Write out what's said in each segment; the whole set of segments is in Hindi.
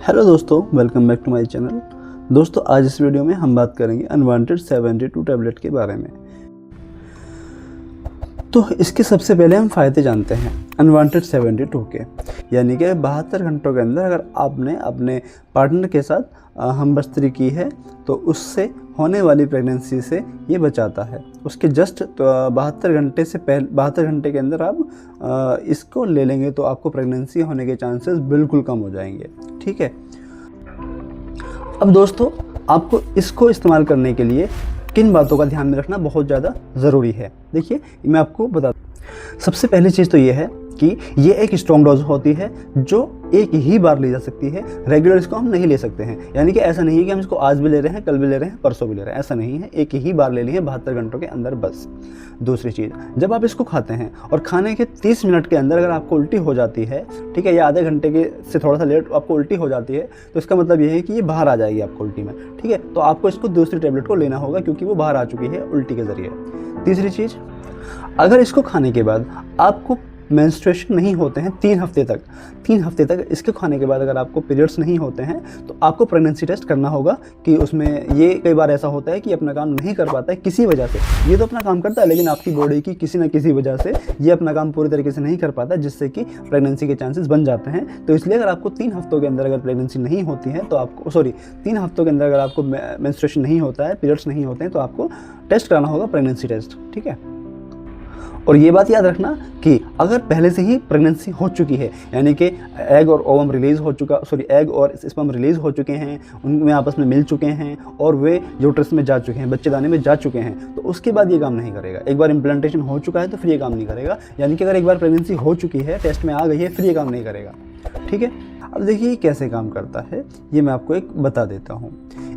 हेलो दोस्तों, welcome back to my channel. दोस्तों, आज इस वीडियो में हम बात करेंगे अनवांटेड 72 टैबलेट के बारे में। तो इसके सबसे पहले हम फ़ायदे जानते हैं अनवांटेड 72 के, यानी कि 72 घंटों के अंदर अगर आपने अपने पार्टनर के साथ हमबस्तरी की है तो उससे होने वाली प्रेगनेंसी से ये बचाता है। उसके जस्ट 72 घंटे के अंदर आप इसको ले लेंगे तो आपको प्रेगनेंसी होने के चांसेस बिल्कुल कम हो जाएंगे। ठीक है। अब दोस्तों, आपको इसको इस्तेमाल करने के लिए किन बातों का ध्यान में रखना बहुत ज़्यादा ज़रूरी है, देखिए मैं आपको बता। सबसे पहली चीज़ तो ये है कि ये एक स्ट्रॉन्ग डोज होती है जो एक ही बार ली जा सकती है। रेगुलर इसको हम नहीं ले सकते हैं, यानी कि ऐसा नहीं है कि हम इसको आज भी ले रहे हैं, कल भी ले रहे हैं, परसों भी ले रहे हैं, ऐसा नहीं है। एक ही बार ले ली है 72 घंटों के अंदर बस। दूसरी चीज़, जब आप इसको खाते हैं और खाने के 30 मिनट के अंदर अगर आपको उल्टी हो जाती है, ठीक है, या आधे घंटे के से थोड़ा सा लेट आपको उल्टी हो जाती है, तो इसका मतलब ये है कि ये बाहर आ जाएगी आपको उल्टी में। ठीक है, तो आपको इसको दूसरी टेबलेट को लेना होगा क्योंकि वो बाहर आ चुकी है उल्टी के ज़रिए। तीसरी चीज़, अगर इसको खाने के बाद आपको मेंस्ट्रुएशन नहीं होते हैं 3 हफ्ते तक इसके खाने के बाद अगर आपको पीरियड्स नहीं होते हैं तो आपको प्रेगनेंसी टेस्ट करना होगा कि उसमें ये कई बार ऐसा होता है कि अपना काम नहीं कर पाता है किसी वजह से। ये तो अपना काम करता है लेकिन आपकी बॉडी की किसी न किसी वजह से ये अपना काम पूरी तरीके से नहीं कर पाता, जिससे कि प्रेगनेंसी के चांसेस बन जाते हैं। तो इसलिए अगर आपको 3 हफ्तों के अंदर अगर प्रेगनेंसी नहीं होती है तो आपको 3 हफ्तों के अंदर अगर आपको मेंस्ट्रुएशन नहीं होता है, पीरियड्स नहीं होते हैं, तो आपको टेस्ट कराना होगा प्रेगनेंसी टेस्ट। ठीक है। और ये बात याद रखना कि अगर पहले से ही प्रेगनेंसी हो चुकी है, यानी कि एग और ओवम रिलीज़ हो चुका एग और स्पर्म रिलीज़ हो चुके हैं, उनमें आपस में मिल चुके हैं और वे यूट्रस में जा चुके हैं, बच्चेदानी में जा चुके हैं, तो उसके बाद ये काम नहीं करेगा। एक बार इम्प्लांटेशन हो चुका है तो फिर ये काम नहीं करेगा, यानी कि अगर एक बार प्रेगनेंसी हो चुकी है, टेस्ट में आ गई है, फिर ये काम नहीं करेगा। ठीक है। अब देखिए कैसे काम करता है, ये मैं आपको एक बता देता हूँ।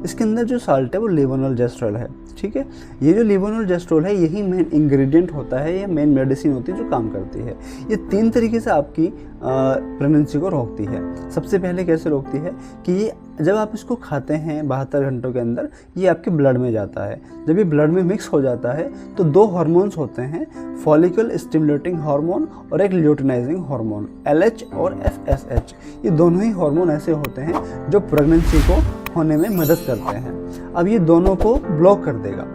इसके अंदर जो साल्ट है वो लेवोनोलजेस्ट्रॉल है। ठीक है। ये जो लेवोनोलजेस्ट्रॉल है यही मेन इंग्रेडिएंट होता है, ये मेन मेडिसिन होती है जो काम करती है। ये 3 तरीके से आपकी प्रेगनेंसी को रोकती है। सबसे पहले कैसे रोकती है कि ये जब आप इसको खाते हैं 72 घंटों के अंदर ये आपके ब्लड में जाता है। जब ये ब्लड में मिक्स हो जाता है तो 2 हार्मोन्स होते हैं, फॉलिकल स्टिमुलेटिंग हार्मोन और एक ल्यूटिनाइजिंग हार्मोन, LH और FSH। ये दोनों ही हार्मोन ऐसे होते हैं जो प्रेगनेंसी को होने में मदद करते हैं। अब ये दोनों को ब्लॉक कर देगा।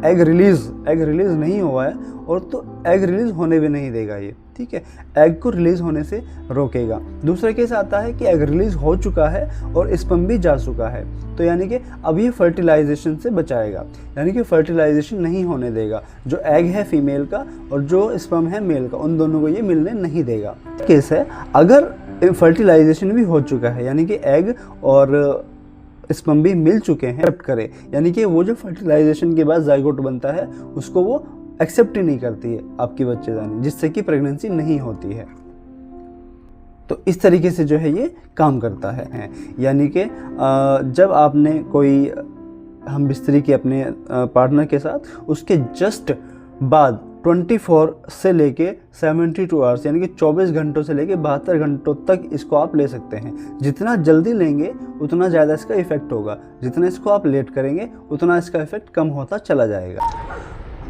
एग रिलीज नहीं हुआ है और तो एग रिलीज होने भी नहीं देगा ये। ठीक है। एग को रिलीज होने से रोकेगा। दूसरा केस आता है कि एग रिलीज हो चुका है और स्पर्म भी जा चुका है, तो यानी कि अब ये फर्टिलाइजेशन से बचाएगा, यानी कि फर्टिलाइजेशन नहीं होने देगा। जो एग है फीमेल का और जो स्पर्म है मेल का, उन दोनों को ये मिलने नहीं देगा। केस है अगर फर्टिलाइजेशन भी हो चुका है, यानी कि एग और स्पर्म भी मिल चुके हैं, एक्सेप्ट करे, यानी कि वो जो फर्टिलाइजेशन के बाद जाइगोट बनता है उसको वो एक्सेप्ट ही नहीं करती है आपकी बच्चेदानी, जिससे कि प्रेगनेंसी नहीं होती है। तो इस तरीके से जो है ये काम करता है। यानी कि जब आपने कोई हम बिस्तरी की अपने पार्टनर के साथ, उसके जस्ट बाद 24 से लेके 72 आवर्स, यानी कि 24 घंटों से लेके 72 घंटों तक इसको आप ले सकते हैं। जितना जल्दी लेंगे उतना ज़्यादा इसका इफ़ेक्ट होगा, जितना इसको आप लेट करेंगे उतना इसका इफ़ेक्ट कम होता चला जाएगा।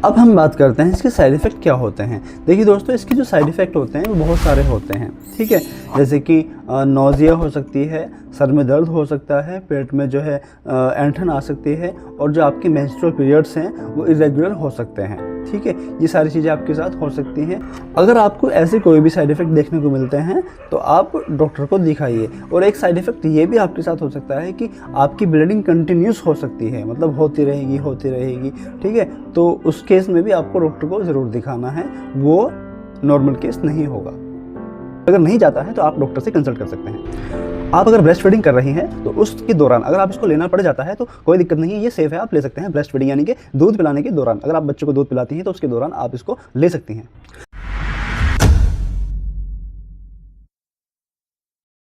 अब हम बात करते हैं इसके साइड इफ़ेक्ट क्या होते हैं। देखिए दोस्तों, इसके जो साइड इफ़ेक्ट होते हैं वो बहुत सारे होते हैं। ठीक है। जैसे कि नौजिया हो सकती है, सर में दर्द हो सकता है, पेट में जो है ऐंठन आ सकती है, और जो आपके मेंस्ट्रुअल पीरियड्स हैं वो इरेगुलर हो सकते हैं। ठीक है। ये सारी चीज़ें आपके साथ हो सकती हैं। अगर आपको ऐसे कोई भी साइड इफ़ेक्ट देखने को मिलते हैं तो आप डॉक्टर को दिखाइए। और एक साइड इफ़ेक्ट ये भी आपके साथ हो सकता है कि आपकी ब्लीडिंग कंटिन्यूस हो सकती है, मतलब होती रहेगी। ठीक है। तो उस केस में भी आपको डॉक्टर को ज़रूर दिखाना है, वो नॉर्मल केस नहीं होगा। अगर नहीं जाता है तो आप डॉक्टर से कंसल्ट कर सकते हैं। आप अगर ब्रेस्ट फीडिंग कर रही हैं तो उसके दौरान अगर आप इसको लेना पड़ जाता है तो कोई दिक्कत नहीं है, ये सेफ है, आप ले सकते हैं। ब्रेस्ट फीडिंग यानी कि दूध पिलाने के दौरान, अगर आप बच्चों को दूध पिलाती हैं तो उसके दौरान आप इसको ले सकती हैं।